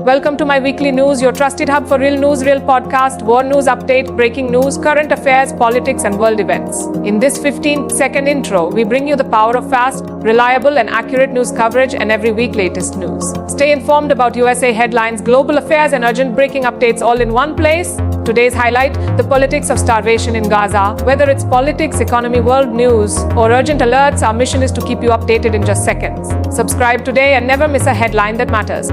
Welcome to my weekly news, your trusted hub for real news, real podcast, war news update, breaking news, current affairs, politics, and world events. In this 15-second intro, we bring you the power of fast, reliable, and accurate news coverage and every week latest news. Stay informed about USA headlines, global affairs, and urgent breaking updates all in one place. Today's highlight, the politics of starvation in Gaza. Whether it's politics, economy, world news, or urgent alerts, our mission is to keep you updated in just seconds. Subscribe today and never miss a headline that matters.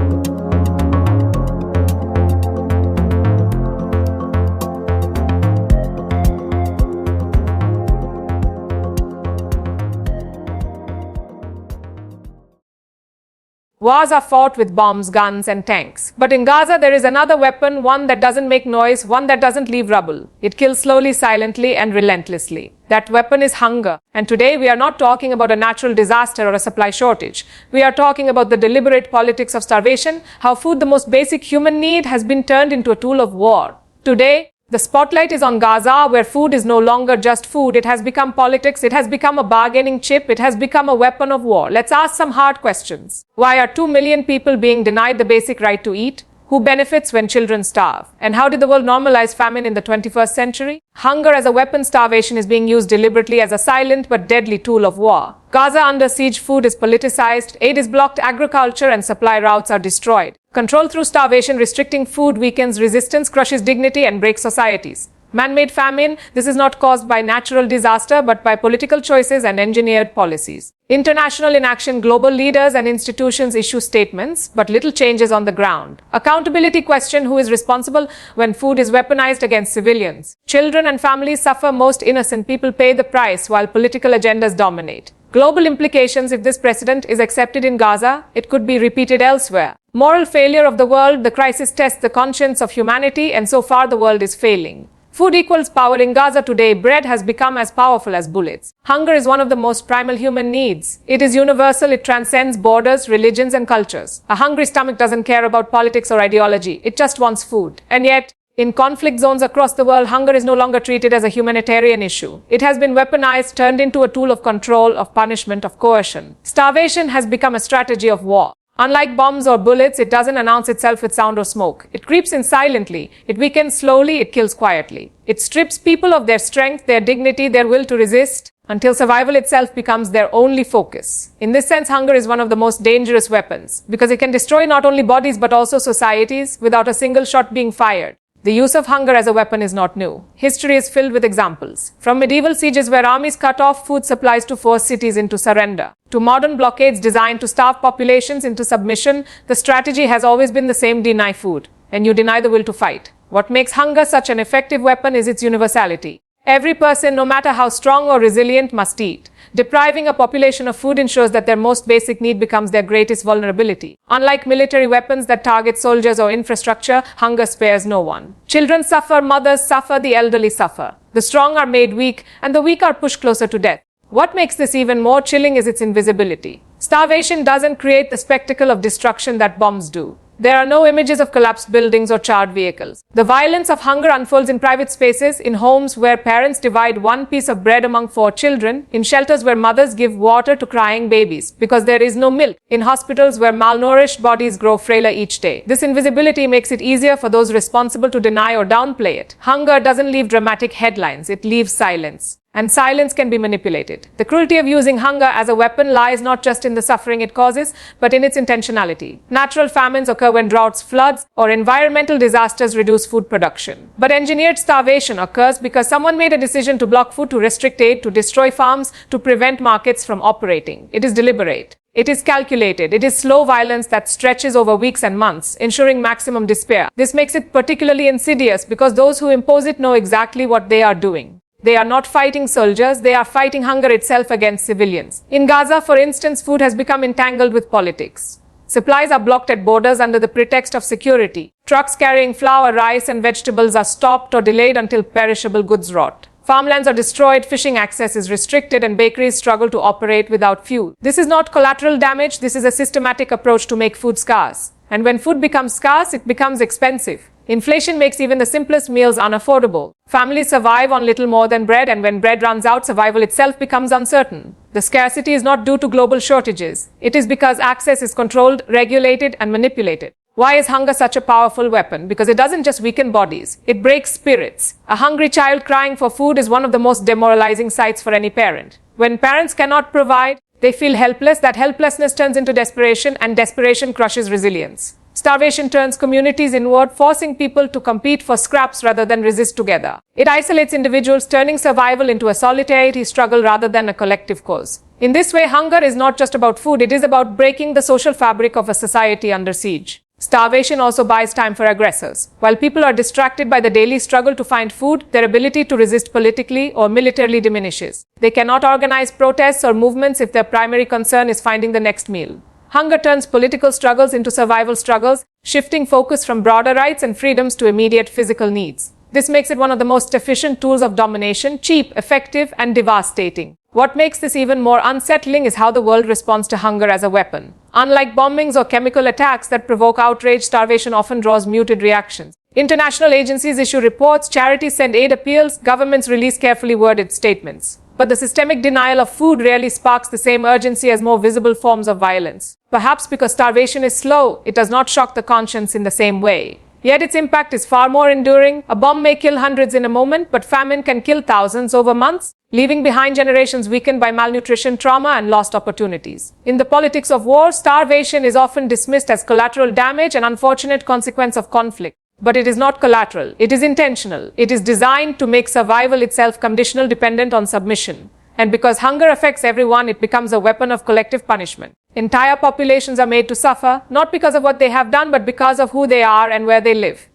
Wars are fought with bombs, guns, and tanks. But in Gaza, there is another weapon, one that doesn't make noise, one that doesn't leave rubble. It kills slowly, silently, and relentlessly. That weapon is hunger. And today, we are not talking about a natural disaster or a supply shortage. We are talking about the deliberate politics of starvation, how food, the most basic human need, has been turned into a tool of war. Today, the spotlight is on Gaza, where food is no longer just food. It has become politics. It has become a bargaining chip. It has become a weapon of war. Let's ask some hard questions. Why are 2 million people being denied the basic right to eat? Who benefits when children starve? And how did the world normalize famine in the 21st century? Hunger as a weapon, starvation is being used deliberately as a silent but deadly tool of war. Gaza under siege, food is politicized, aid is blocked, agriculture and supply routes are destroyed. Control through starvation, restricting food weakens resistance, crushes dignity and breaks societies. Man-made famine, this is not caused by natural disaster but by political choices and engineered policies. International inaction, global leaders and institutions issue statements, but little changes on the ground. Accountability question, who is responsible when food is weaponized against civilians? Children and families suffer, most innocent people pay the price while political agendas dominate. Global implications, if this precedent is accepted in Gaza, it could be repeated elsewhere. Moral failure of the world, the crisis tests the conscience of humanity and so far the world is failing. Food equals power in Gaza today. Bread has become as powerful as bullets. Hunger is one of the most primal human needs. It is universal. It transcends borders, religions, and cultures. A hungry stomach doesn't care about politics or ideology. It just wants food. And yet, in conflict zones across the world, hunger is no longer treated as a humanitarian issue. It has been weaponized, turned into a tool of control, of punishment, of coercion. Starvation has become a strategy of war. Unlike bombs or bullets, it doesn't announce itself with sound or smoke. It creeps in silently. It weakens slowly. It kills quietly. It strips people of their strength, their dignity, their will to resist, until survival itself becomes their only focus. In this sense, hunger is one of the most dangerous weapons, because it can destroy not only bodies but also societies without a single shot being fired. The use of hunger as a weapon is not new. History is filled with examples. From medieval sieges where armies cut off food supplies to force cities into surrender, to modern blockades designed to starve populations into submission, the strategy has always been the same: deny food, and you deny the will to fight. What makes hunger such an effective weapon is its universality. Every person, no matter how strong or resilient, must eat. Depriving a population of food ensures that their most basic need becomes their greatest vulnerability. Unlike military weapons that target soldiers or infrastructure, hunger spares no one. Children suffer, mothers suffer, the elderly suffer. The strong are made weak, and the weak are pushed closer to death. What makes this even more chilling is its invisibility. Starvation doesn't create the spectacle of destruction that bombs do. There are no images of collapsed buildings or charred vehicles. The violence of hunger unfolds in private spaces, in homes where parents divide one piece of bread among 4 children, in shelters where mothers give water to crying babies because there is no milk, in hospitals where malnourished bodies grow frailer each day. This invisibility makes it easier for those responsible to deny or downplay it. Hunger doesn't leave dramatic headlines, it leaves silence. And silence can be manipulated. The cruelty of using hunger as a weapon lies not just in the suffering it causes, but in its intentionality. Natural famines occur when droughts, floods, or environmental disasters reduce food production. But engineered starvation occurs because someone made a decision to block food, to restrict aid, to destroy farms, to prevent markets from operating. It is deliberate. It is calculated. It is slow violence that stretches over weeks and months, ensuring maximum despair. This makes it particularly insidious because those who impose it know exactly what they are doing. They are not fighting soldiers, they are fighting hunger itself against civilians. In Gaza, for instance, food has become entangled with politics. Supplies are blocked at borders under the pretext of security. Trucks carrying flour, rice, and vegetables are stopped or delayed until perishable goods rot. Farmlands are destroyed, fishing access is restricted, and bakeries struggle to operate without fuel. This is not collateral damage, this is a systematic approach to make food scarce. And when food becomes scarce, it becomes expensive. Inflation makes even the simplest meals unaffordable. Families survive on little more than bread, and when bread runs out, survival itself becomes uncertain. The scarcity is not due to global shortages. It is because access is controlled, regulated, and manipulated. Why is hunger such a powerful weapon? Because it doesn't just weaken bodies, it breaks spirits. A hungry child crying for food is one of the most demoralizing sights for any parent. When parents cannot provide, they feel helpless. That helplessness turns into desperation, and desperation crushes resilience. Starvation turns communities inward, forcing people to compete for scraps rather than resist together. It isolates individuals, turning survival into a solitary struggle rather than a collective cause. In this way, hunger is not just about food, it is about breaking the social fabric of a society under siege. Starvation also buys time for aggressors. While people are distracted by the daily struggle to find food, their ability to resist politically or militarily diminishes. They cannot organize protests or movements if their primary concern is finding the next meal. Hunger turns political struggles into survival struggles, shifting focus from broader rights and freedoms to immediate physical needs. This makes it one of the most efficient tools of domination, cheap, effective, and devastating. What makes this even more unsettling is how the world responds to hunger as a weapon. Unlike bombings or chemical attacks that provoke outrage, starvation often draws muted reactions. International agencies issue reports, charities send aid appeals, governments release carefully worded statements. But the systemic denial of food rarely sparks the same urgency as more visible forms of violence. Perhaps because starvation is slow, it does not shock the conscience in the same way. Yet its impact is far more enduring. A bomb may kill hundreds in a moment, but famine can kill thousands over months, leaving behind generations weakened by malnutrition, trauma, and lost opportunities. In the politics of war, starvation is often dismissed as collateral damage, an unfortunate consequence of conflict. But it is not collateral, it is intentional. It is designed to make survival itself conditional, dependent on submission. And because hunger affects everyone, it becomes a weapon of collective punishment. Entire populations are made to suffer, not because of what they have done, but because of who they are and where they live.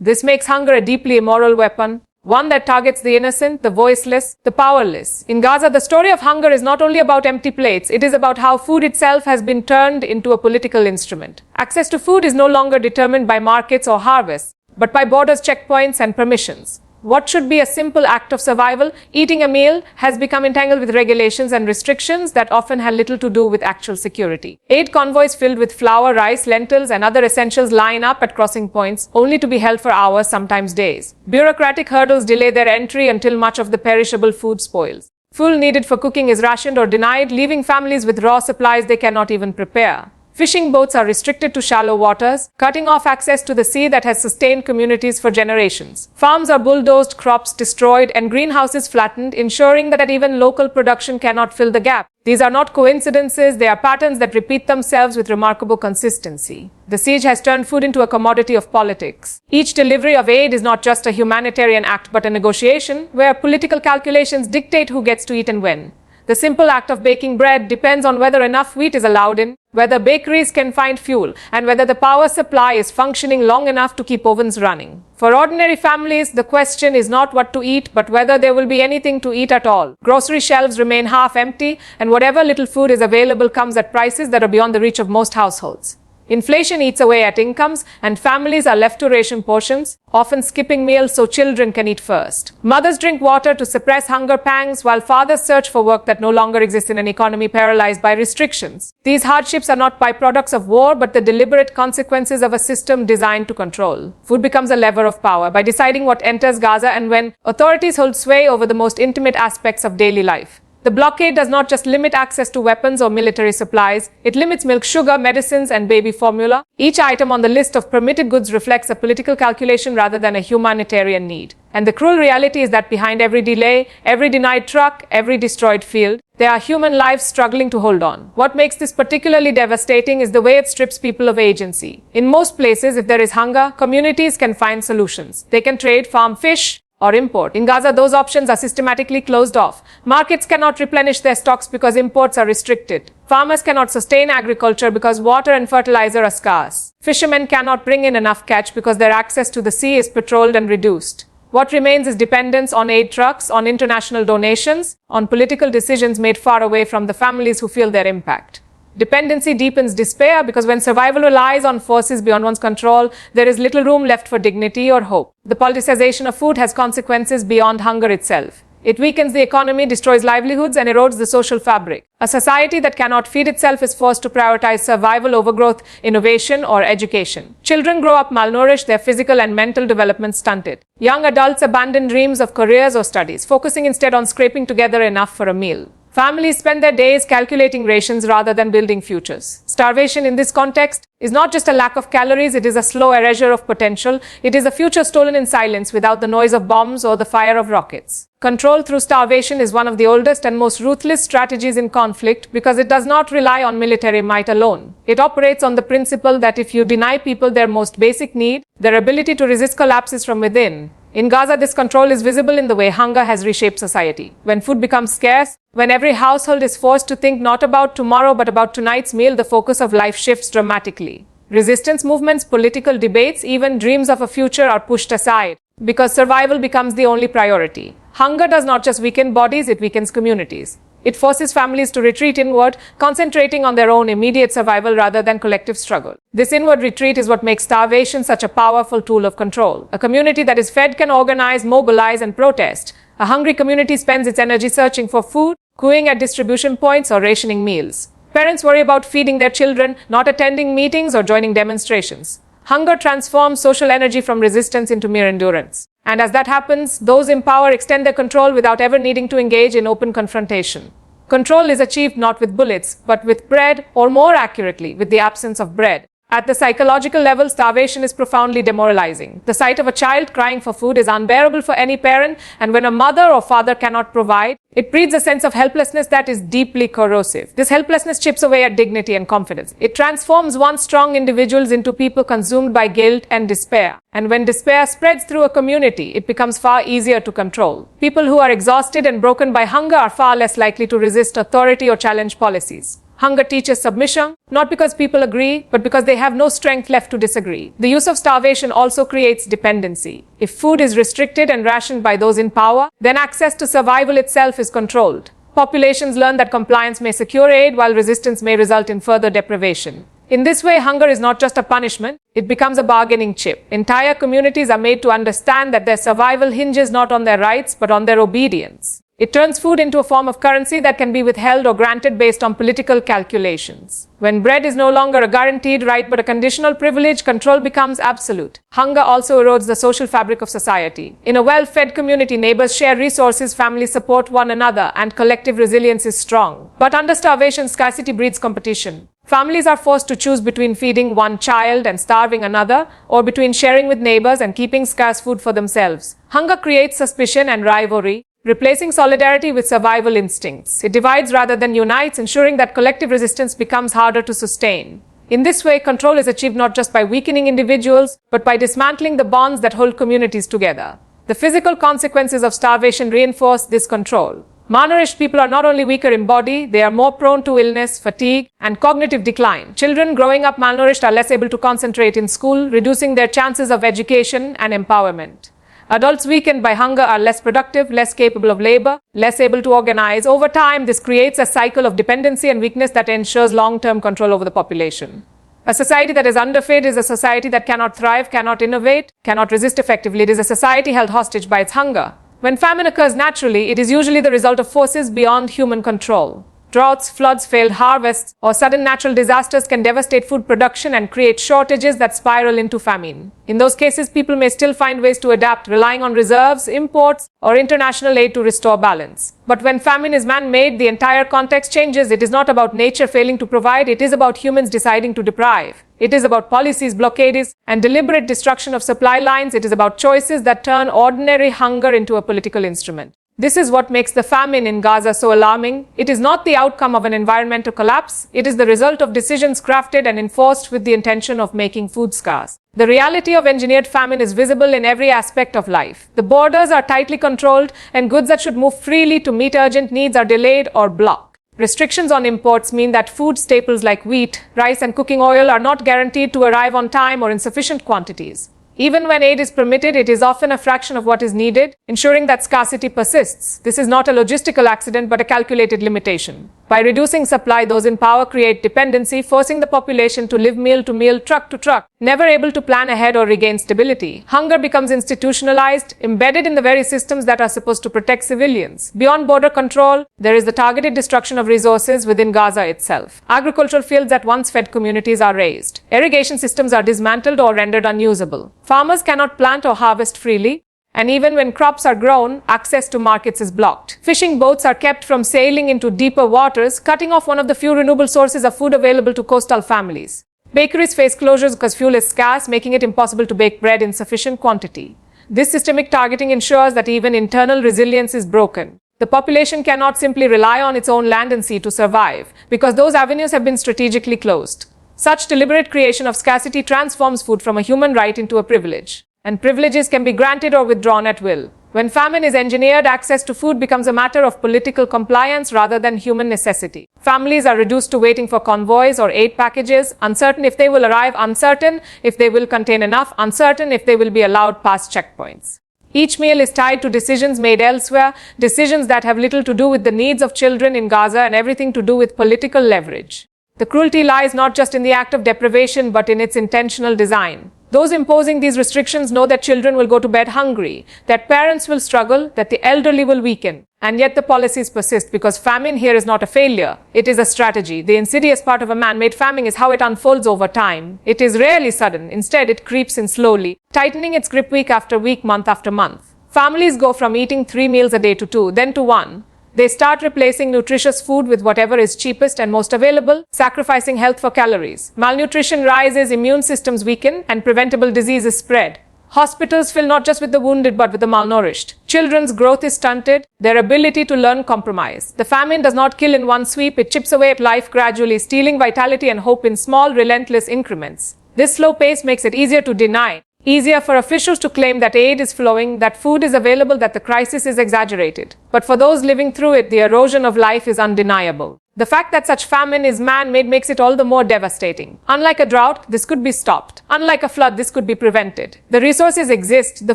This makes hunger a deeply immoral weapon, one that targets the innocent, the voiceless, the powerless. In Gaza, the story of hunger is not only about empty plates, it is about how food itself has been turned into a political instrument. Access to food is no longer determined by markets or harvests, but by borders, checkpoints, and permissions. What should be a simple act of survival, eating a meal, has become entangled with regulations and restrictions that often have little to do with actual security. Aid convoys filled with flour, rice, lentils, and other essentials line up at crossing points, only to be held for hours, sometimes days. Bureaucratic hurdles delay their entry until much of the perishable food spoils. Fuel needed for cooking is rationed or denied, leaving families with raw supplies they cannot even prepare. Fishing boats are restricted to shallow waters, cutting off access to the sea that has sustained communities for generations. Farms are bulldozed, crops destroyed, and greenhouses flattened, ensuring that even local production cannot fill the gap. These are not coincidences, they are patterns that repeat themselves with remarkable consistency. The siege has turned food into a commodity of politics. Each delivery of aid is not just a humanitarian act but a negotiation where political calculations dictate who gets to eat and when. The simple act of baking bread depends on whether enough wheat is allowed in, whether bakeries can find fuel, and whether the power supply is functioning long enough to keep ovens running. For ordinary families, the question is not what to eat, but whether there will be anything to eat at all. Grocery shelves remain half empty, and whatever little food is available comes at prices that are beyond the reach of most households. Inflation eats away at incomes, and families are left to ration portions, often skipping meals so children can eat first. Mothers drink water to suppress hunger pangs, while fathers search for work that no longer exists in an economy paralyzed by restrictions. These hardships are not byproducts of war, but the deliberate consequences of a system designed to control. Food becomes a lever of power. By deciding what enters Gaza and when, authorities hold sway over the most intimate aspects of daily life. The blockade does not just limit access to weapons or military supplies, it limits milk, sugar, medicines, and baby formula. Each item on the list of permitted goods reflects a political calculation rather than a humanitarian need. And the cruel reality is that behind every delay, every denied truck, every destroyed field, there are human lives struggling to hold on. What makes this particularly devastating is the way it strips people of agency. In most places, if there is hunger, communities can find solutions. They can trade, farm, fish, or import. In Gaza, those options are systematically closed off. Markets cannot replenish their stocks because imports are restricted. Farmers cannot sustain agriculture because water and fertilizer are scarce. Fishermen cannot bring in enough catch because their access to the sea is patrolled and reduced. What remains is dependence on aid trucks, on international donations, on political decisions made far away from the families who feel their impact. Dependency deepens despair because when survival relies on forces beyond one's control, there is little room left for dignity or hope. The politicization of food has consequences beyond hunger itself. It weakens the economy, destroys livelihoods, and erodes the social fabric. A society that cannot feed itself is forced to prioritize survival over growth, innovation, or education. Children grow up malnourished, their physical and mental development stunted. Young adults abandon dreams of careers or studies, focusing instead on scraping together enough for a meal. Families spend their days calculating rations rather than building futures. Starvation in this context is not just a lack of calories, it is a slow erasure of potential. It is a future stolen in silence without the noise of bombs or the fire of rockets. Control through starvation is one of the oldest and most ruthless strategies in conflict because it does not rely on military might alone. It operates on the principle that if you deny people their most basic need, their ability to resist collapses from within. In Gaza, this control is visible in the way hunger has reshaped society. When food becomes scarce, when every household is forced to think not about tomorrow but about tonight's meal, the focus of life shifts dramatically. Resistance movements, political debates, even dreams of a future are pushed aside because survival becomes the only priority. Hunger does not just weaken bodies, it weakens communities. It forces families to retreat inward, concentrating on their own immediate survival rather than collective struggle. This inward retreat is what makes starvation such a powerful tool of control. A community that is fed can organize, mobilize, and protest. A hungry community spends its energy searching for food, queuing at distribution points, or rationing meals. Parents worry about feeding their children, not attending meetings or joining demonstrations. Hunger transforms social energy from resistance into mere endurance. And as that happens, those in power extend their control without ever needing to engage in open confrontation. Control is achieved not with bullets, but with bread, or more accurately, with the absence of bread. At the psychological level, starvation is profoundly demoralizing. The sight of a child crying for food is unbearable for any parent, and when a mother or father cannot provide, it breeds a sense of helplessness that is deeply corrosive. This helplessness chips away at dignity and confidence. It transforms once strong individuals into people consumed by guilt and despair. And when despair spreads through a community, it becomes far easier to control. People who are exhausted and broken by hunger are far less likely to resist authority or challenge policies. Hunger teaches submission, not because people agree, but because they have no strength left to disagree. The use of starvation also creates dependency. If food is restricted and rationed by those in power, then access to survival itself is controlled. Populations learn that compliance may secure aid, while resistance may result in further deprivation. In this way, hunger is not just a punishment, it becomes a bargaining chip. Entire communities are made to understand that their survival hinges not on their rights, but on their obedience. It turns food into a form of currency that can be withheld or granted based on political calculations. When bread is no longer a guaranteed right but a conditional privilege, control becomes absolute. Hunger also erodes the social fabric of society. In a well-fed community, neighbors share resources, families support one another, and collective resilience is strong. But under starvation, scarcity breeds competition. Families are forced to choose between feeding one child and starving another, or between sharing with neighbors and keeping scarce food for themselves. Hunger creates suspicion and rivalry, replacing solidarity with survival instincts. It divides rather than unites, ensuring that collective resistance becomes harder to sustain. In this way, control is achieved not just by weakening individuals, but by dismantling the bonds that hold communities together. The physical consequences of starvation reinforce this control. Malnourished people are not only weaker in body, they are more prone to illness, fatigue, and cognitive decline. Children growing up malnourished are less able to concentrate in school, reducing their chances of education and empowerment. Adults weakened by hunger are less productive, less capable of labor, less able to organize. Over time, this creates a cycle of dependency and weakness that ensures long-term control over the population. A society that is underfed is a society that cannot thrive, cannot innovate, cannot resist effectively. It is a society held hostage by its hunger. When famine occurs naturally, it is usually the result of forces beyond human control. Droughts, floods, failed harvests, or sudden natural disasters can devastate food production and create shortages that spiral into famine. In those cases, people may still find ways to adapt, relying on reserves, imports, or international aid to restore balance. But when famine is man-made, the entire context changes. It is not about nature failing to provide, it is about humans deciding to deprive. It is about policies, blockades, and deliberate destruction of supply lines. It is about choices that turn ordinary hunger into a political instrument. This is what makes the famine in Gaza so alarming. It is not the outcome of an environmental collapse. It is the result of decisions crafted and enforced with the intention of making food scarce. The reality of engineered famine is visible in every aspect of life. The borders are tightly controlled, and goods that should move freely to meet urgent needs are delayed or blocked. Restrictions on imports mean that food staples like wheat, rice, and cooking oil are not guaranteed to arrive on time or in sufficient quantities. Even when aid is permitted, it is often a fraction of what is needed, ensuring that scarcity persists. This is not a logistical accident, but a calculated limitation. By reducing supply, those in power create dependency, forcing the population to live meal to meal, truck to truck, never able to plan ahead or regain stability. Hunger becomes institutionalized, embedded in the very systems that are supposed to protect civilians. Beyond border control, there is the targeted destruction of resources within Gaza itself. Agricultural fields that once fed communities are razed. Irrigation systems are dismantled or rendered unusable. Farmers cannot plant or harvest freely, And even when crops are grown, access to markets is blocked. Fishing boats are kept from sailing into deeper waters, cutting off one of the few renewable sources of food available to coastal families. Bakeries face closures because fuel is scarce, making it impossible to bake bread in sufficient quantity. This systemic targeting ensures that even internal resilience is broken. The population cannot simply rely on its own land and sea to survive, because those avenues have been strategically closed. Such deliberate creation of scarcity transforms food from a human right into a privilege. And privileges can be granted or withdrawn at will. When famine is engineered, access to food becomes a matter of political compliance rather than human necessity. Families are reduced to waiting for convoys or aid packages, uncertain if they will arrive, uncertain if they will contain enough, uncertain if they will be allowed past checkpoints. Each meal is tied to decisions made elsewhere, decisions that have little to do with the needs of children in Gaza and everything to do with political leverage. The cruelty lies not just in the act of deprivation but in its intentional design. Those imposing these restrictions know that children will go to bed hungry, that parents will struggle, that the elderly will weaken. And yet the policies persist because famine here is not a failure, it is a strategy. The insidious part of a man-made famine is how it unfolds over time. It is rarely sudden, instead it creeps in slowly, tightening its grip week after week, month after month. Families go from eating 3 meals a day to 2, then to 1. They start replacing nutritious food with whatever is cheapest and most available, sacrificing health for calories. Malnutrition rises, immune systems weaken, and preventable disease is spread. Hospitals fill not just with the wounded but with the malnourished. Children's growth is stunted, their ability to learn compromised. The famine does not kill in one sweep, it chips away at life gradually, stealing vitality and hope in small, relentless increments. This slow pace makes it easier to deny. Easier for officials to claim that aid is flowing, that food is available, that the crisis is exaggerated. But for those living through it, the erosion of life is undeniable. The fact that such famine is man-made makes it all the more devastating. Unlike a drought, this could be stopped. Unlike a flood, this could be prevented. The resources exist, the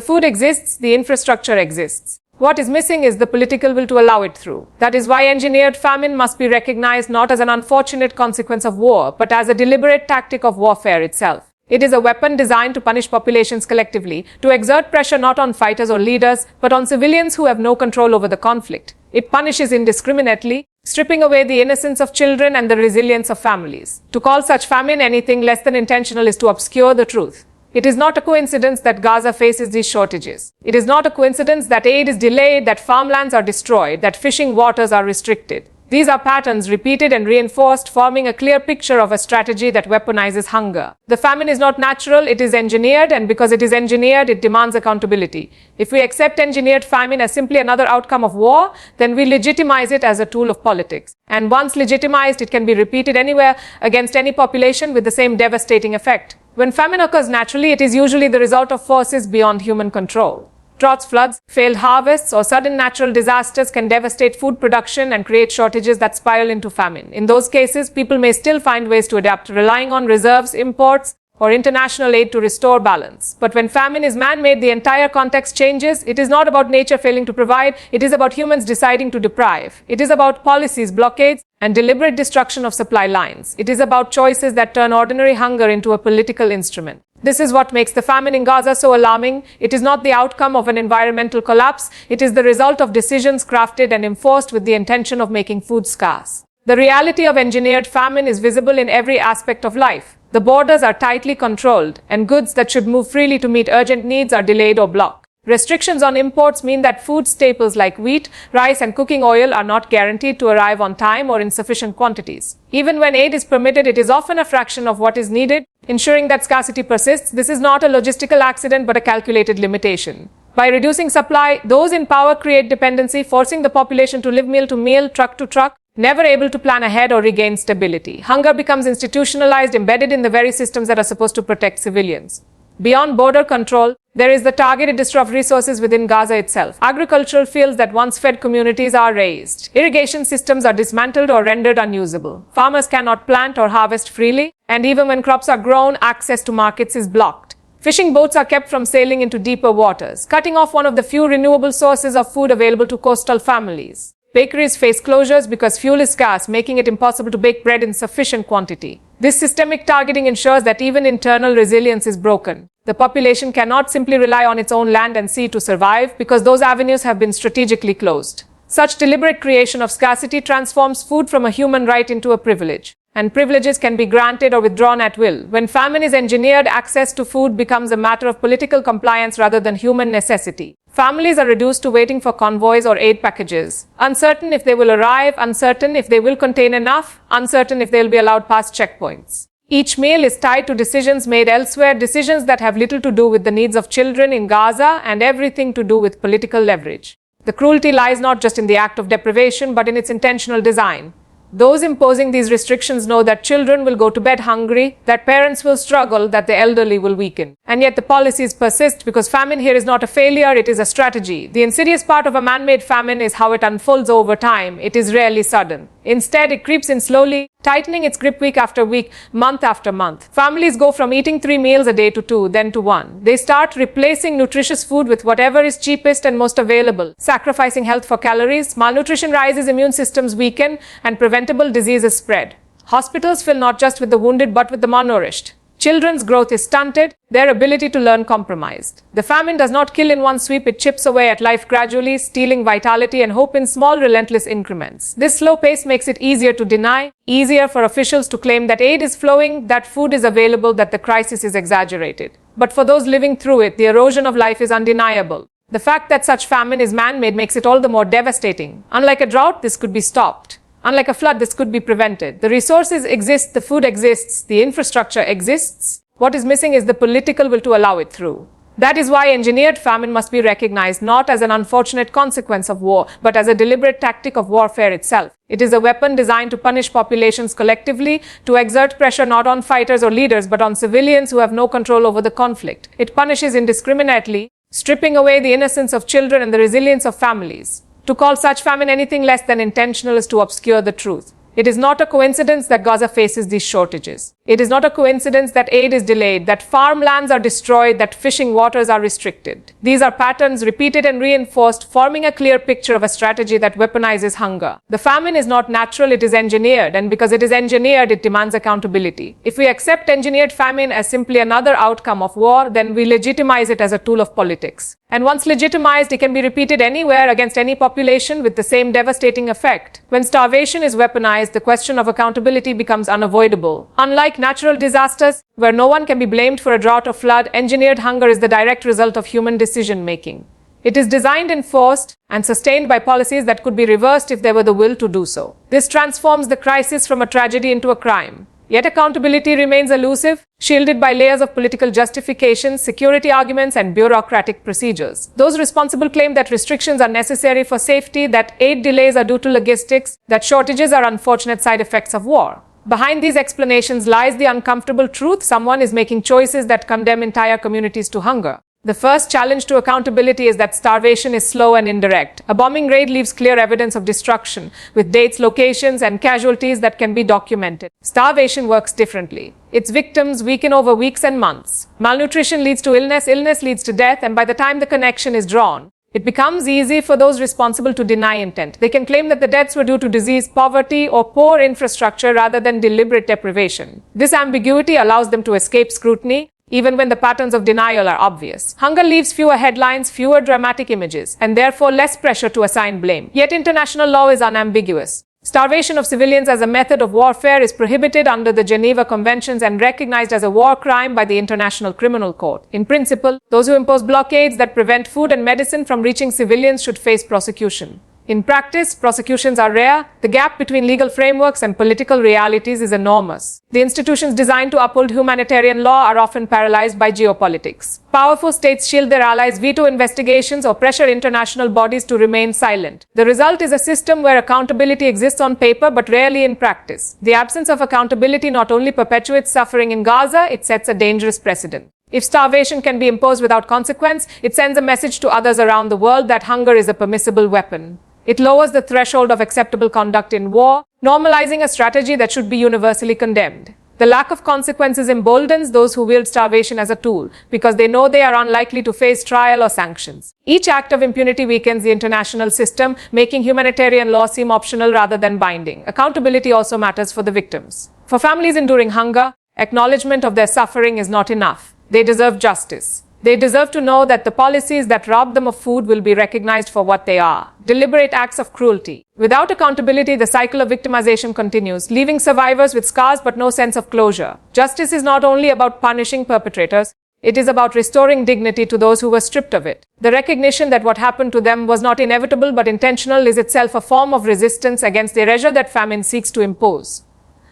food exists, the infrastructure exists. What is missing is the political will to allow it through. That is why engineered famine must be recognized not as an unfortunate consequence of war, but as a deliberate tactic of warfare itself. It is a weapon designed to punish populations collectively, to exert pressure not on fighters or leaders, but on civilians who have no control over the conflict. It punishes indiscriminately, stripping away the innocence of children and the resilience of families. To call such famine anything less than intentional is to obscure the truth. It is not a coincidence that Gaza faces these shortages. It is not a coincidence that aid is delayed, that farmlands are destroyed, that fishing waters are restricted. These are patterns repeated and reinforced, forming a clear picture of a strategy that weaponizes hunger. The famine is not natural, it is engineered, and because it is engineered, it demands accountability. If we accept engineered famine as simply another outcome of war, then we legitimize it as a tool of politics. And once legitimized, it can be repeated anywhere against any population with the same devastating effect. When famine occurs naturally, it is usually the result of forces beyond human control. Droughts, floods, failed harvests, or sudden natural disasters can devastate food production and create shortages that spiral into famine. In those cases, people may still find ways to adapt, relying on reserves, imports, or international aid to restore balance. But when famine is man-made, the entire context changes. It is not about nature failing to provide, it is about humans deciding to deprive. It is about policies, blockades, and deliberate destruction of supply lines. It is about choices that turn ordinary hunger into a political instrument. This is what makes the famine in Gaza so alarming. It is not the outcome of an environmental collapse. It is the result of decisions crafted and enforced with the intention of making food scarce. The reality of engineered famine is visible in every aspect of life. The borders are tightly controlled, and goods that should move freely to meet urgent needs are delayed or blocked. Restrictions on imports mean that food staples like wheat, rice, and cooking oil are not guaranteed to arrive on time or in sufficient quantities. Even when aid is permitted, it is often a fraction of what is needed, ensuring that scarcity persists. This is not a logistical accident but a calculated limitation. By reducing supply, those in power create dependency, forcing the population to live meal to meal, truck to truck, never able to plan ahead or regain stability. Hunger becomes institutionalized, embedded in the very systems that are supposed to protect civilians. Beyond border control, there is the targeted destruction of resources within Gaza itself. Agricultural fields that once fed communities are razed. Irrigation systems are dismantled or rendered unusable. Farmers cannot plant or harvest freely, and even when crops are grown, access to markets is blocked. Fishing boats are kept from sailing into deeper waters, cutting off one of the few renewable sources of food available to coastal families. Bakeries face closures because fuel is scarce, making it impossible to bake bread in sufficient quantity. This systemic targeting ensures that even internal resilience is broken. The population cannot simply rely on its own land and sea to survive because those avenues have been strategically closed. Such deliberate creation of scarcity transforms food from a human right into a privilege. and privileges can be granted or withdrawn at will. When famine is engineered, access to food becomes a matter of political compliance rather than human necessity. Families are reduced to waiting for convoys or aid packages, uncertain if they will arrive, uncertain if they will contain enough, uncertain if they will be allowed past checkpoints. Each meal is tied to decisions made elsewhere, decisions that have little to do with the needs of children in Gaza and everything to do with political leverage. The cruelty lies not just in the act of deprivation, but in its intentional design. Those imposing these restrictions know that children will go to bed hungry, that parents will struggle, that the elderly will weaken. And yet the policies persist because famine here is not a failure, it is a strategy. The insidious part of a man-made famine is how it unfolds over time. It is rarely sudden. Instead, it creeps in slowly, tightening its grip week after week, month after month. Families go from eating 3 meals a day to 2, then to 1. They start replacing nutritious food with whatever is cheapest and most available, sacrificing health for calories. Malnutrition rises, immune systems weaken, and preventable diseases spread. Hospitals fill not just with the wounded but with the malnourished. Children's growth is stunted, their ability to learn compromised. The famine does not kill in one sweep, it chips away at life gradually, stealing vitality and hope in small, relentless increments. This slow pace makes it easier to deny, easier for officials to claim that aid is flowing, that food is available, that the crisis is exaggerated. But for those living through it, the erosion of life is undeniable. The fact that such famine is man-made makes it all the more devastating. Unlike a drought, this could be stopped. Unlike a flood, this could be prevented. The resources exist, the food exists, the infrastructure exists. What is missing is the political will to allow it through. That is why engineered famine must be recognized not as an unfortunate consequence of war, but as a deliberate tactic of warfare itself. It is a weapon designed to punish populations collectively, to exert pressure not on fighters or leaders, but on civilians who have no control over the conflict. It punishes indiscriminately, stripping away the innocence of children and the resilience of families. To call such famine anything less than intentional is to obscure the truth. It is not a coincidence that Gaza faces these shortages. It is not a coincidence that aid is delayed, that farmlands are destroyed, that fishing waters are restricted. These are patterns repeated and reinforced, forming a clear picture of a strategy that weaponizes hunger. The famine is not natural, it is engineered, and because it is engineered, it demands accountability. If we accept engineered famine as simply another outcome of war, then we legitimize it as a tool of politics. And once legitimized, it can be repeated anywhere against any population with the same devastating effect. When starvation is weaponized, the question of accountability becomes unavoidable. Unlike natural disasters, where no one can be blamed for a drought or flood, engineered hunger is the direct result of human decision-making. It is designed, enforced, and sustained by policies that could be reversed if there were the will to do so. This transforms the crisis from a tragedy into a crime. Yet accountability remains elusive, shielded by layers of political justifications, security arguments, and bureaucratic procedures. Those responsible claim that restrictions are necessary for safety, that aid delays are due to logistics, that shortages are unfortunate side effects of war. Behind these explanations lies the uncomfortable truth: someone is making choices that condemn entire communities to hunger. The first challenge to accountability is that starvation is slow and indirect. A bombing raid leaves clear evidence of destruction, with dates, locations, and casualties that can be documented. Starvation works differently. Its victims weaken over weeks and months. Malnutrition leads to illness, illness leads to death, and by the time the connection is drawn, it becomes easy for those responsible to deny intent. They can claim that the deaths were due to disease, poverty, or poor infrastructure rather than deliberate deprivation. This ambiguity allows them to escape scrutiny, even when the patterns of denial are obvious. Hunger leaves fewer headlines, fewer dramatic images, and therefore less pressure to assign blame. Yet international law is unambiguous. Starvation of civilians as a method of warfare is prohibited under the Geneva Conventions and recognized as a war crime by the International Criminal Court. In principle, those who impose blockades that prevent food and medicine from reaching civilians should face prosecution. In practice, prosecutions are rare. The gap between legal frameworks and political realities is enormous. The institutions designed to uphold humanitarian law are often paralyzed by geopolitics. Powerful states shield their allies, veto investigations, or pressure international bodies to remain silent. The result is a system where accountability exists on paper but rarely in practice. The absence of accountability not only perpetuates suffering in Gaza, it sets a dangerous precedent. If starvation can be imposed without consequence, it sends a message to others around the world that hunger is a permissible weapon. It lowers the threshold of acceptable conduct in war, normalizing a strategy that should be universally condemned. The lack of consequences emboldens those who wield starvation as a tool, because they know they are unlikely to face trial or sanctions. Each act of impunity weakens the international system, making humanitarian law seem optional rather than binding. Accountability also matters for the victims. For families enduring hunger, acknowledgement of their suffering is not enough. They deserve justice. They deserve to know that the policies that rob them of food will be recognized for what they are: deliberate acts of cruelty. Without accountability, the cycle of victimization continues, leaving survivors with scars but no sense of closure. Justice is not only about punishing perpetrators, it is about restoring dignity to those who were stripped of it. The recognition that what happened to them was not inevitable but intentional is itself a form of resistance against the erasure that famine seeks to impose.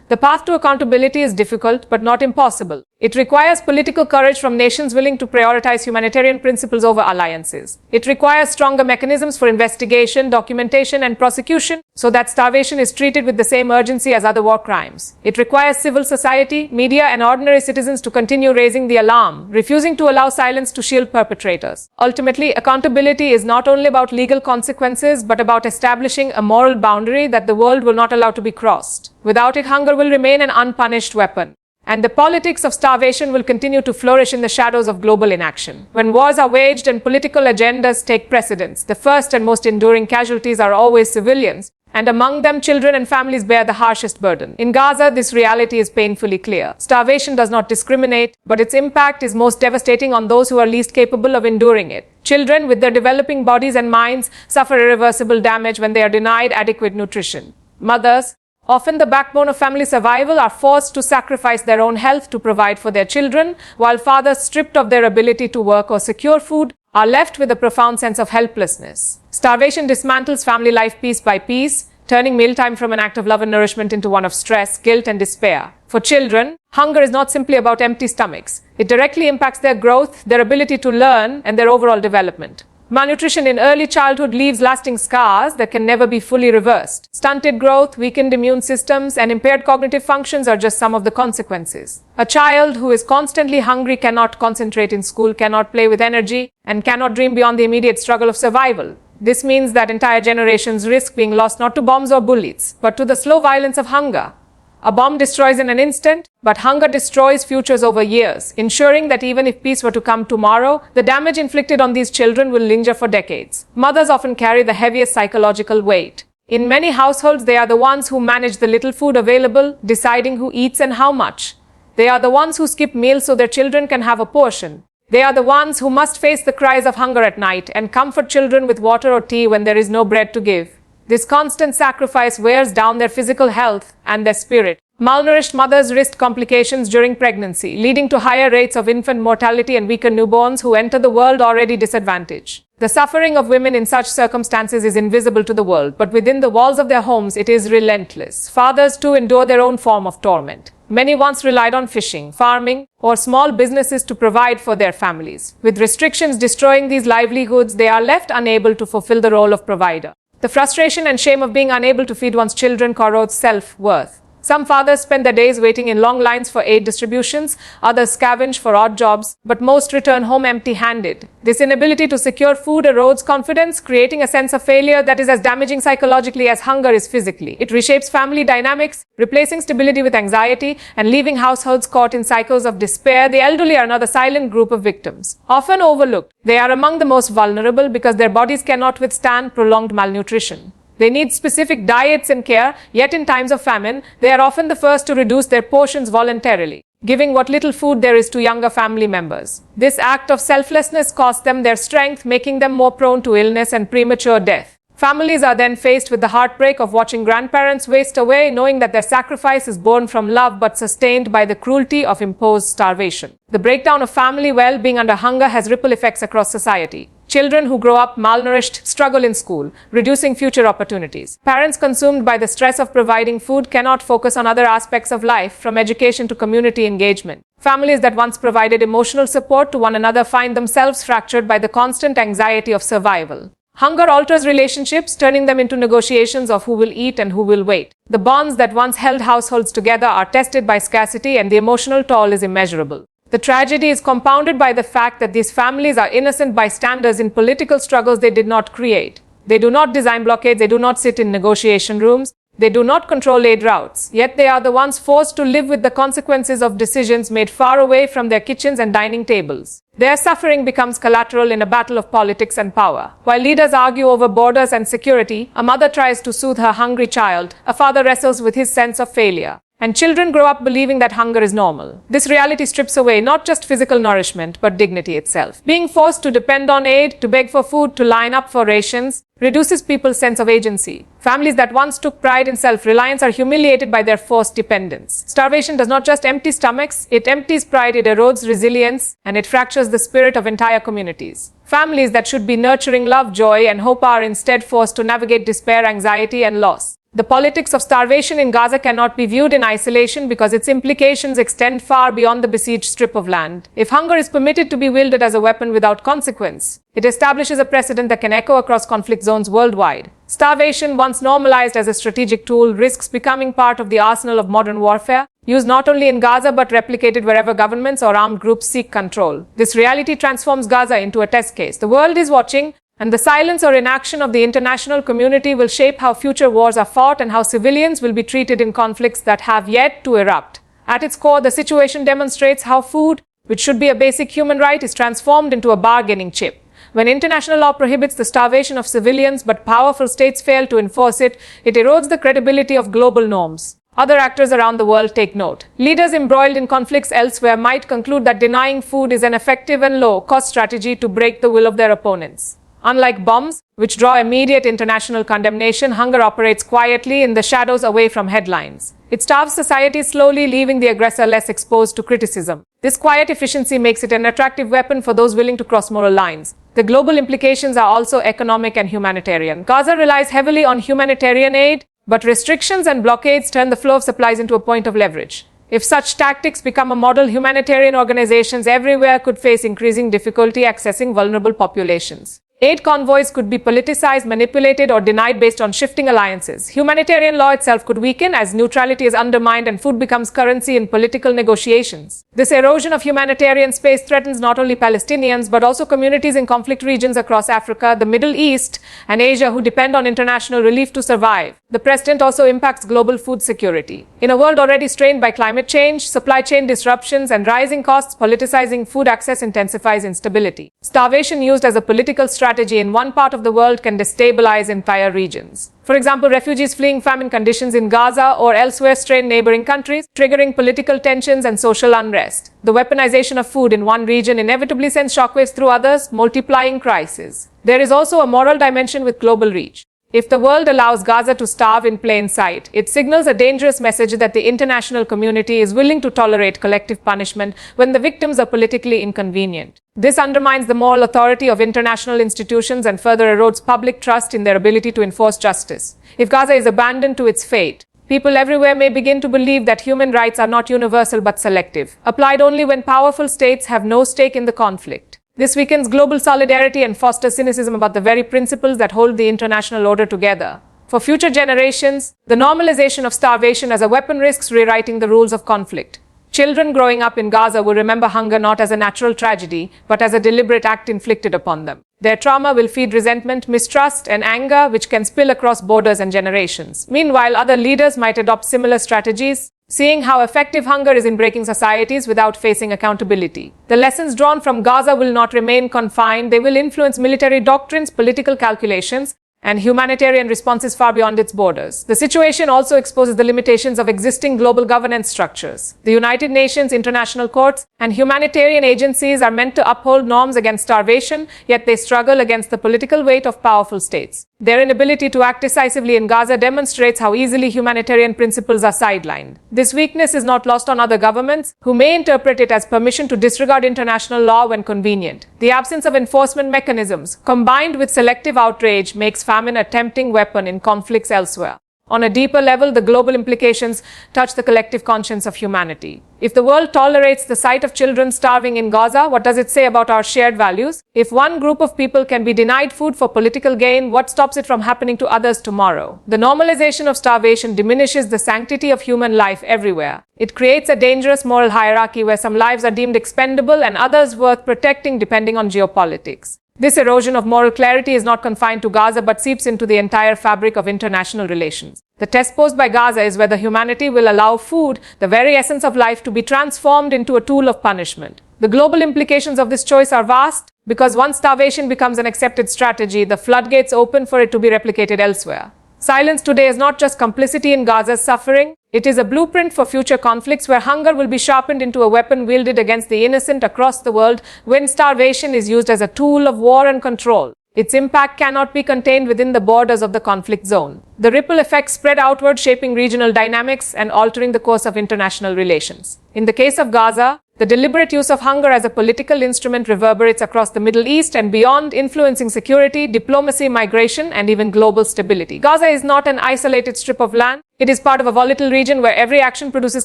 The path to accountability is difficult but not impossible. It requires political courage from nations willing to prioritize humanitarian principles over alliances. It requires stronger mechanisms for investigation, documentation, and prosecution so that starvation is treated with the same urgency as other war crimes. It requires civil society, media, and ordinary citizens to continue raising the alarm, refusing to allow silence to shield perpetrators. Ultimately, accountability is not only about legal consequences but about establishing a moral boundary that the world will not allow to be crossed. Without it, hunger will remain an unpunished weapon, and the politics of starvation will continue to flourish in the shadows of global inaction. When wars are waged and political agendas take precedence, the first and most enduring casualties are always civilians, and among them children and families bear the harshest burden. In Gaza, this reality is painfully clear. Starvation does not discriminate, but its impact is most devastating on those who are least capable of enduring it. Children, with their developing bodies and minds, suffer irreversible damage when they are denied adequate nutrition. Mothers, often the backbone of family survival, are forced to sacrifice their own health to provide for their children, while fathers, stripped of their ability to work or secure food, are left with a profound sense of helplessness. Starvation dismantles family life piece by piece, turning mealtime from an act of love and nourishment into one of stress, guilt, and despair. For children, hunger is not simply about empty stomachs. It directly impacts their growth, their ability to learn, and their overall development. Malnutrition in early childhood leaves lasting scars that can never be fully reversed. Stunted growth, weakened immune systems, and impaired cognitive functions are just some of the consequences. A child who is constantly hungry cannot concentrate in school, cannot play with energy, and cannot dream beyond the immediate struggle of survival. This means that entire generations risk being lost not to bombs or bullets, but to the slow violence of hunger. A bomb destroys in an instant, but hunger destroys futures over years, ensuring that even if peace were to come tomorrow, the damage inflicted on these children will linger for decades. Mothers often carry the heaviest psychological weight. In many households, they are the ones who manage the little food available, deciding who eats and how much. They are the ones who skip meals so their children can have a portion. They are the ones who must face the cries of hunger at night and comfort children with water or tea when there is no bread to give. This constant sacrifice wears down their physical health and their spirit. Malnourished mothers risk complications during pregnancy, leading to higher rates of infant mortality and weaker newborns who enter the world already disadvantaged. The suffering of women in such circumstances is invisible to the world, but within the walls of their homes it is relentless. Fathers too endure their own form of torment. Many once relied on fishing, farming, or small businesses to provide for their families. With restrictions destroying these livelihoods, they are left unable to fulfill the role of provider. The frustration and shame of being unable to feed one's children corrodes self-worth. Some fathers spend their days waiting in long lines for aid distributions, others scavenge for odd jobs, but most return home empty-handed. This inability to secure food erodes confidence, creating a sense of failure that is as damaging psychologically as hunger is physically. It reshapes family dynamics, replacing stability with anxiety and leaving households caught in cycles of despair. The elderly are another silent group of victims. Often overlooked, they are among the most vulnerable because their bodies cannot withstand prolonged malnutrition. They need specific diets and care, yet in times of famine, they are often the first to reduce their portions voluntarily, giving what little food there is to younger family members. This act of selflessness costs them their strength, making them more prone to illness and premature death. Families are then faced with the heartbreak of watching grandparents waste away, knowing that their sacrifice is born from love but sustained by the cruelty of imposed starvation. The breakdown of family well-being under hunger has ripple effects across society. Children who grow up malnourished struggle in school, reducing future opportunities. Parents consumed by the stress of providing food cannot focus on other aspects of life, from education to community engagement. Families that once provided emotional support to one another find themselves fractured by the constant anxiety of survival. Hunger alters relationships, turning them into negotiations of who will eat and who will wait. The bonds that once held households together are tested by scarcity, and the emotional toll is immeasurable. The tragedy is compounded by the fact that these families are innocent bystanders in political struggles they did not create. They do not design blockades, they do not sit in negotiation rooms, they do not control aid routes, yet they are the ones forced to live with the consequences of decisions made far away from their kitchens and dining tables. Their suffering becomes collateral in a battle of politics and power. While leaders argue over borders and security, a mother tries to soothe her hungry child, a father wrestles with his sense of failure. and children grow up believing that hunger is normal. This reality strips away not just physical nourishment, but dignity itself. Being forced to depend on aid, to beg for food, to line up for rations, reduces people's sense of agency. Families that once took pride in self-reliance are humiliated by their forced dependence. Starvation does not just empty stomachs, it empties pride, it erodes resilience, and it fractures the spirit of entire communities. Families that should be nurturing love, joy, and hope are instead forced to navigate despair, anxiety, and loss. The politics of starvation in Gaza cannot be viewed in isolation because its implications extend far beyond the besieged strip of land. If hunger is permitted to be wielded as a weapon without consequence, it establishes a precedent that can echo across conflict zones worldwide. Starvation, once normalized as a strategic tool, risks becoming part of the arsenal of modern warfare, used not only in Gaza but replicated wherever governments or armed groups seek control. This reality transforms Gaza into a test case. The world is watching, and the silence or inaction of the international community will shape how future wars are fought and how civilians will be treated in conflicts that have yet to erupt. At its core, the situation demonstrates how food, which should be a basic human right, is transformed into a bargaining chip. When international law prohibits the starvation of civilians but powerful states fail to enforce it, it erodes the credibility of global norms. Other actors around the world take note. Leaders embroiled in conflicts elsewhere might conclude that denying food is an effective and low-cost strategy to break the will of their opponents. Unlike bombs, which draw immediate international condemnation, hunger operates quietly in the shadows away from headlines. It starves society slowly, leaving the aggressor less exposed to criticism. This quiet efficiency makes it an attractive weapon for those willing to cross moral lines. The global implications are also economic and humanitarian. Gaza relies heavily on humanitarian aid, but restrictions and blockades turn the flow of supplies into a point of leverage. If such tactics become a model, humanitarian organizations everywhere could face increasing difficulty accessing vulnerable populations. Aid convoys could be politicized, manipulated, or denied based on shifting alliances. Humanitarian law itself could weaken as neutrality is undermined and food becomes currency in political negotiations. This erosion of humanitarian space threatens not only Palestinians but also communities in conflict regions across Africa, the Middle East, and Asia who depend on international relief to survive. The precedent also impacts global food security. In a world already strained by climate change, supply chain disruptions, and rising costs, politicizing food access intensifies instability. Starvation used as a political strategy in one part of the world can destabilize entire regions. For example, refugees fleeing famine conditions in Gaza or elsewhere strain neighboring countries, triggering political tensions and social unrest. The weaponization of food in one region inevitably sends shockwaves through others, multiplying crises. There is also a moral dimension with global reach. If the world allows Gaza to starve in plain sight, it signals a dangerous message that the international community is willing to tolerate collective punishment when the victims are politically inconvenient. This undermines the moral authority of international institutions and further erodes public trust in their ability to enforce justice. If Gaza is abandoned to its fate, people everywhere may begin to believe that human rights are not universal but selective, applied only when powerful states have no stake in the conflict. This weakens global solidarity and fosters cynicism about the very principles that hold the international order together. For future generations, the normalization of starvation as a weapon risks rewriting the rules of conflict. Children growing up in Gaza will remember hunger not as a natural tragedy, but as a deliberate act inflicted upon them. Their trauma will feed resentment, mistrust, and anger, which can spill across borders and generations. Meanwhile, other leaders might adopt similar strategies, seeing how effective hunger is in breaking societies without facing accountability. The lessons drawn from Gaza will not remain confined. They will influence military doctrines, political calculations, and humanitarian responses far beyond its borders. The situation also exposes the limitations of existing global governance structures. The United Nations, international courts, and humanitarian agencies are meant to uphold norms against starvation, yet they struggle against the political weight of powerful states. Their inability to act decisively in Gaza demonstrates how easily humanitarian principles are sidelined. This weakness is not lost on other governments, who may interpret it as permission to disregard international law when convenient. The absence of enforcement mechanisms, combined with selective outrage, makes famine a tempting weapon in conflicts elsewhere. On a deeper level, the global implications touch the collective conscience of humanity. If the world tolerates the sight of children starving in Gaza, what does it say about our shared values? If one group of people can be denied food for political gain, what stops it from happening to others tomorrow? The normalization of starvation diminishes the sanctity of human life everywhere. It creates a dangerous moral hierarchy where some lives are deemed expendable and others worth protecting depending on geopolitics. This erosion of moral clarity is not confined to Gaza but seeps into the entire fabric of international relations. The test posed by Gaza is whether humanity will allow food, the very essence of life, to be transformed into a tool of punishment. The global implications of this choice are vast, because once starvation becomes an accepted strategy, the floodgates open for it to be replicated elsewhere. Silence today is not just complicity in Gaza's suffering, It is a blueprint for future conflicts where hunger will be sharpened into a weapon wielded against the innocent across the world when starvation is used as a tool of war and control. Its impact cannot be contained within the borders of the conflict zone. The ripple effects spread outward, shaping regional dynamics and altering the course of international relations. In the case of Gaza, the deliberate use of hunger as a political instrument reverberates across the Middle East and beyond, influencing security, diplomacy, migration, and even global stability. Gaza is not an isolated strip of land. It is part of a volatile region where every action produces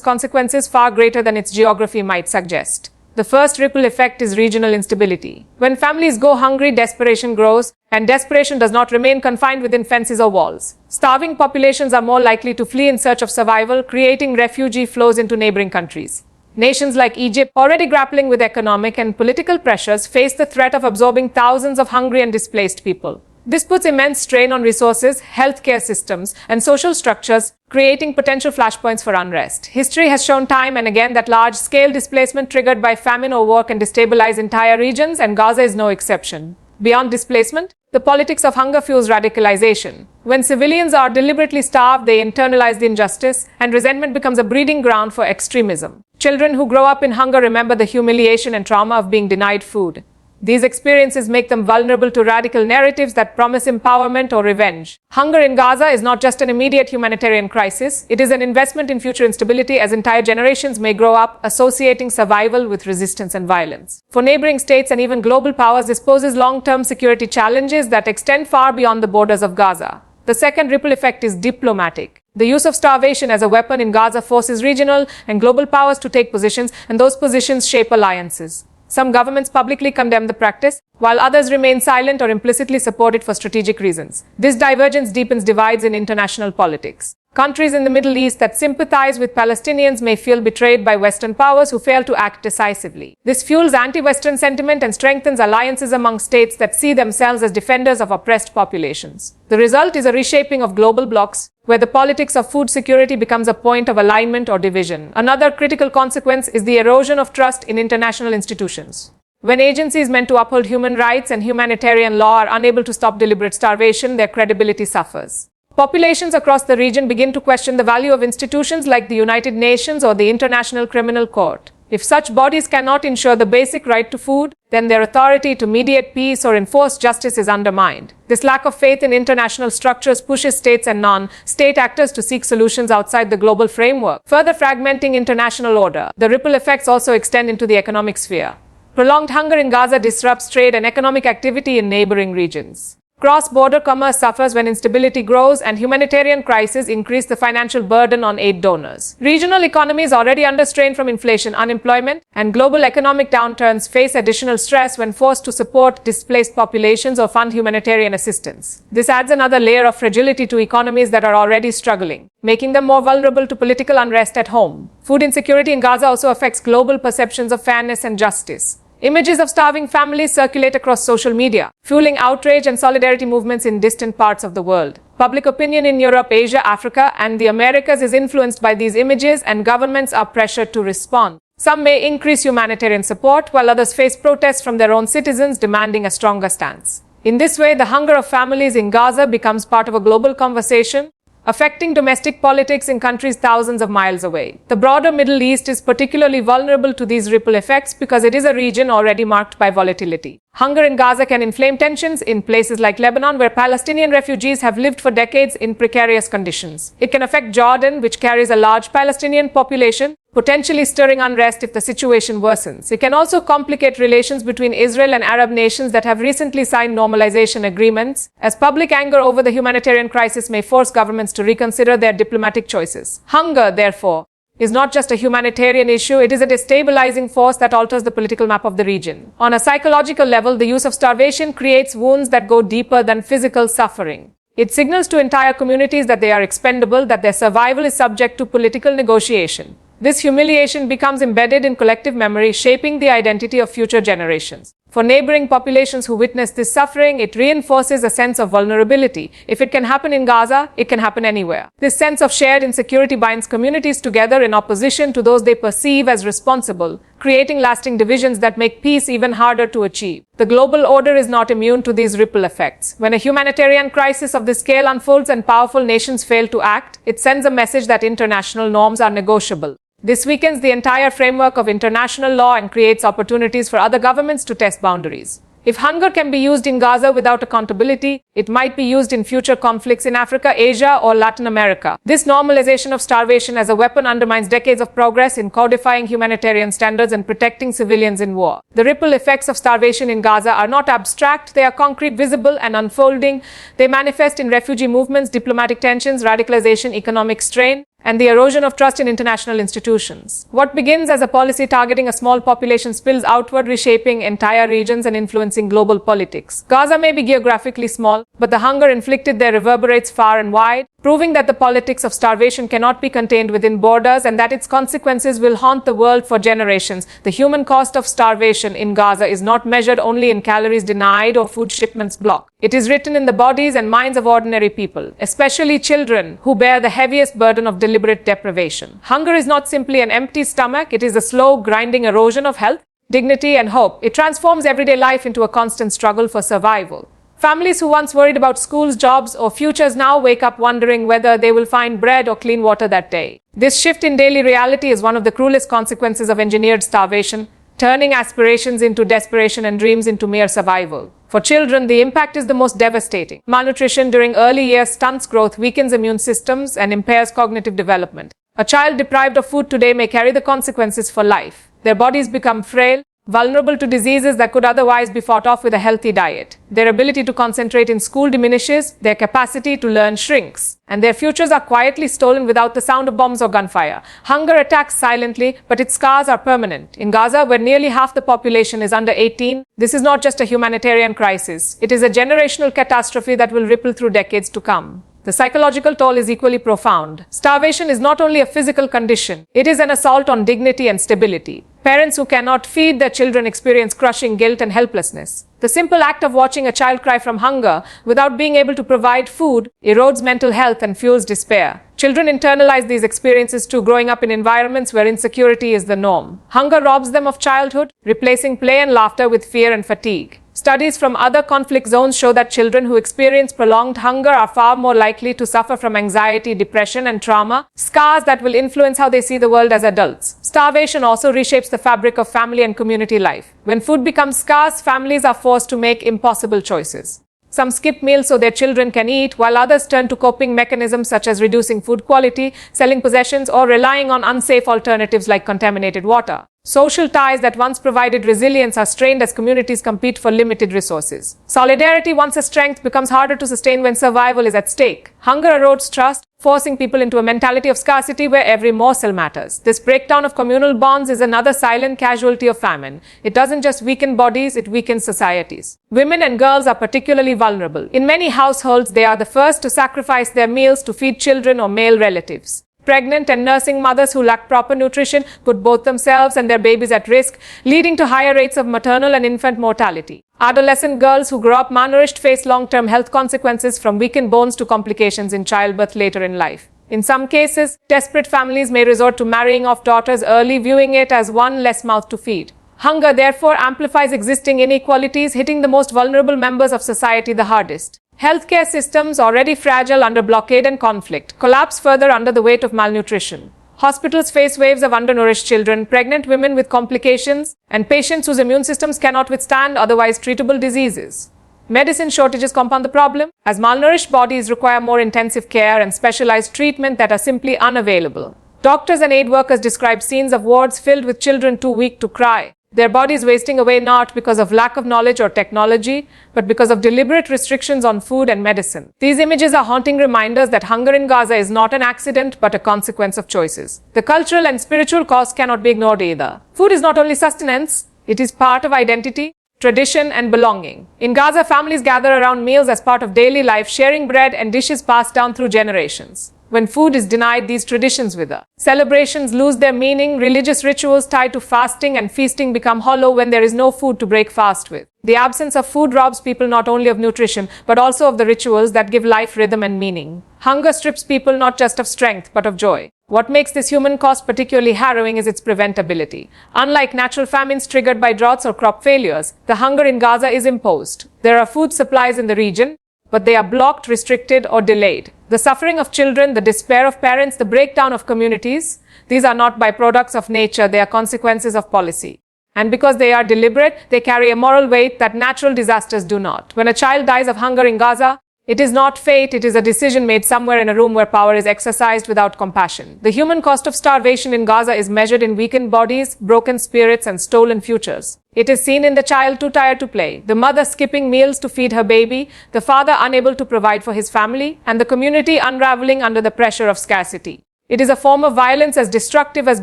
consequences far greater than its geography might suggest. The first ripple effect is regional instability. When families go hungry, desperation grows, and desperation does not remain confined within fences or walls. Starving populations are more likely to flee in search of survival, creating refugee flows into neighboring countries. Nations like Egypt, already grappling with economic and political pressures, face the threat of absorbing thousands of hungry and displaced people. This puts immense strain on resources, healthcare systems, and social structures, creating potential flashpoints for unrest. History has shown time and again that large-scale displacement triggered by famine or war can destabilize entire regions, and Gaza is no exception. Beyond displacement, the politics of hunger fuels radicalization. When civilians are deliberately starved, they internalize the injustice, and resentment becomes a breeding ground for extremism. Children who grow up in hunger remember the humiliation and trauma of being denied food. These experiences make them vulnerable to radical narratives that promise empowerment or revenge. Hunger in Gaza is not just an immediate humanitarian crisis, it is an investment in future instability, as entire generations may grow up associating survival with resistance and violence. For neighboring states and even global powers, this poses long-term security challenges that extend far beyond the borders of Gaza. The second ripple effect is diplomatic. The use of starvation as a weapon in Gaza forces regional and global powers to take positions, and those positions shape alliances. Some governments publicly condemn the practice, while others remain silent or implicitly support it for strategic reasons. This divergence deepens divides in international politics. Countries in the Middle East that sympathize with Palestinians may feel betrayed by Western powers who fail to act decisively. This fuels anti-Western sentiment and strengthens alliances among states that see themselves as defenders of oppressed populations. The result is a reshaping of global blocs, where the politics of food security becomes a point of alignment or division. Another critical consequence is the erosion of trust in international institutions. When agencies meant to uphold human rights and humanitarian law are unable to stop deliberate starvation, their credibility suffers. Populations across the region begin to question the value of institutions like the United Nations or the International Criminal Court. If such bodies cannot ensure the basic right to food, then their authority to mediate peace or enforce justice is undermined. This lack of faith in international structures pushes states and non-state actors to seek solutions outside the global framework, further fragmenting international order. The ripple effects also extend into the economic sphere. Prolonged hunger in Gaza disrupts trade and economic activity in neighboring regions. Cross-border commerce suffers when instability grows, and humanitarian crises increase the financial burden on aid donors. Regional economies already under strain from inflation, unemployment, and global economic downturns face additional stress when forced to support displaced populations or fund humanitarian assistance. This adds another layer of fragility to economies that are already struggling, making them more vulnerable to political unrest at home. Food insecurity in Gaza also affects global perceptions of fairness and justice. Images of starving families circulate across social media, fueling outrage and solidarity movements in distant parts of the world. Public opinion in Europe, Asia, Africa, and the Americas is influenced by these images, and governments are pressured to respond. Some may increase humanitarian support, while others face protests from their own citizens demanding a stronger stance. In this way, the hunger of families in Gaza becomes part of a global conversation, affecting domestic politics in countries thousands of miles away. The broader Middle East is particularly vulnerable to these ripple effects because it is a region already marked by volatility. Hunger in Gaza can inflame tensions in places like Lebanon, where Palestinian refugees have lived for decades in precarious conditions. It can affect Jordan, which carries a large Palestinian population, potentially stirring unrest if the situation worsens. It can also complicate relations between Israel and Arab nations that have recently signed normalization agreements, as public anger over the humanitarian crisis may force governments to reconsider their diplomatic choices. Hunger, therefore, is not just a humanitarian issue, it is a destabilizing force that alters the political map of the region. On a psychological level, the use of starvation creates wounds that go deeper than physical suffering. It signals to entire communities that they are expendable, that their survival is subject to political negotiation. This humiliation becomes embedded in collective memory, shaping the identity of future generations. For neighboring populations who witness this suffering, it reinforces a sense of vulnerability. If it can happen in Gaza, it can happen anywhere. This sense of shared insecurity binds communities together in opposition to those they perceive as responsible, creating lasting divisions that make peace even harder to achieve. The global order is not immune to these ripple effects. When a humanitarian crisis of this scale unfolds and powerful nations fail to act, it sends a message that international norms are negotiable. This weakens the entire framework of international law and creates opportunities for other governments to test boundaries. If hunger can be used in Gaza without accountability, it might be used in future conflicts in Africa, Asia, or Latin America. This normalization of starvation as a weapon undermines decades of progress in codifying humanitarian standards and protecting civilians in war. The ripple effects of starvation in Gaza are not abstract, they are concrete, visible, and unfolding. They manifest in refugee movements, diplomatic tensions, radicalization, economic strain, and the erosion of trust in international institutions. What begins as a policy targeting a small population spills outward, reshaping entire regions and influencing global politics. Gaza may be geographically small, but the hunger inflicted there reverberates far and wide, proving that the politics of starvation cannot be contained within borders and that its consequences will haunt the world for generations. The human cost of starvation in Gaza is not measured only in calories denied or food shipments blocked. It is written in the bodies and minds of ordinary people, especially children who bear the heaviest burden of deliberate deprivation. Hunger is not simply an empty stomach, it is a slow, grinding erosion of health, dignity, and hope. It transforms everyday life into a constant struggle for survival. Families who once worried about schools, jobs, or futures now wake up wondering whether they will find bread or clean water that day. This shift in daily reality is one of the cruelest consequences of engineered starvation, turning aspirations into desperation and dreams into mere survival. For children, the impact is the most devastating. Malnutrition during early years stunts growth, weakens immune systems, and impairs cognitive development. A child deprived of food today may carry the consequences for life. Their bodies become frail, vulnerable to diseases that could otherwise be fought off with a healthy diet. Their ability to concentrate in school diminishes, their capacity to learn shrinks, and their futures are quietly stolen without the sound of bombs or gunfire. Hunger attacks silently, but its scars are permanent. In Gaza, where nearly half the population is under 18, this is not just a humanitarian crisis. It is a generational catastrophe that will ripple through decades to come. The psychological toll is equally profound. Starvation is not only a physical condition, it is an assault on dignity and stability. Parents who cannot feed their children experience crushing guilt and helplessness. The simple act of watching a child cry from hunger without being able to provide food erodes mental health and fuels despair. Children internalize these experiences too, growing up in environments where insecurity is the norm. Hunger robs them of childhood, replacing play and laughter with fear and fatigue. Studies from other conflict zones show that children who experience prolonged hunger are far more likely to suffer from anxiety, depression, and trauma, scars that will influence how they see the world as adults. Starvation also reshapes the fabric of family and community life. When food becomes scarce, families are forced to make impossible choices. Some skip meals so their children can eat, while others turn to coping mechanisms such as reducing food quality, selling possessions, or relying on unsafe alternatives like contaminated water. Social ties that once provided resilience are strained as communities compete for limited resources. Solidarity, once a strength, becomes harder to sustain when survival is at stake. Hunger erodes trust, forcing people into a mentality of scarcity where every morsel matters. This breakdown of communal bonds is another silent casualty of famine. It doesn't just weaken bodies, it weakens societies. Women and girls are particularly vulnerable. In many households, they are the first to sacrifice their meals to feed children or male relatives. Pregnant and nursing mothers who lack proper nutrition put both themselves and their babies at risk, leading to higher rates of maternal and infant mortality. Adolescent girls who grow up malnourished face long-term health consequences, from weakened bones to complications in childbirth later in life. In some cases, desperate families may resort to marrying off daughters early, viewing it as one less mouth to feed. Hunger therefore amplifies existing inequalities, hitting the most vulnerable members of society the hardest. Healthcare systems, already fragile under blockade and conflict, collapse further under the weight of malnutrition. Hospitals face waves of undernourished children, pregnant women with complications, and patients whose immune systems cannot withstand otherwise treatable diseases. Medicine shortages compound the problem, as malnourished bodies require more intensive care and specialized treatment that are simply unavailable. Doctors and aid workers describe scenes of wards filled with children too weak to cry, their bodies wasting away not because of lack of knowledge or technology, but because of deliberate restrictions on food and medicine. These images are haunting reminders that hunger in Gaza is not an accident, but a consequence of choices. The cultural and spiritual cost cannot be ignored either. Food is not only sustenance, it is part of identity, tradition, and belonging. In Gaza, families gather around meals as part of daily life, sharing bread and dishes passed down through generations. When food is denied, these traditions wither. Celebrations lose their meaning, religious rituals tied to fasting and feasting become hollow when there is no food to break fast with. The absence of food robs people not only of nutrition, but also of the rituals that give life rhythm and meaning. Hunger strips people not just of strength, but of joy. What makes this human cost particularly harrowing is its preventability. Unlike natural famines triggered by droughts or crop failures, the hunger in Gaza is imposed. There are food supplies in the region, but they are blocked, restricted, or delayed. The suffering of children, the despair of parents, the breakdown of communities, these are not byproducts of nature, they are consequences of policy. And because they are deliberate, they carry a moral weight that natural disasters do not. When a child dies of hunger in Gaza, it is not fate, it is a decision made somewhere in a room where power is exercised without compassion. The human cost of starvation in Gaza is measured in weakened bodies, broken spirits, and stolen futures. It is seen in the child too tired to play, the mother skipping meals to feed her baby, the father unable to provide for his family, and the community unraveling under the pressure of scarcity. It is a form of violence as destructive as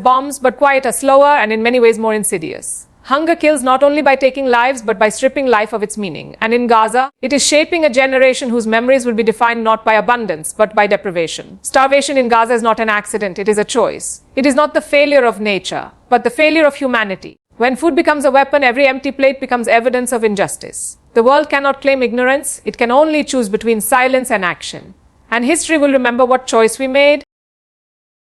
bombs, but quieter, slower, and in many ways more insidious. Hunger kills not only by taking lives, but by stripping life of its meaning. And in Gaza, it is shaping a generation whose memories will be defined not by abundance, but by deprivation. Starvation in Gaza is not an accident, it is a choice. It is not the failure of nature, but the failure of humanity. When food becomes a weapon, every empty plate becomes evidence of injustice. The world cannot claim ignorance, it can only choose between silence and action. And history will remember what choice we made,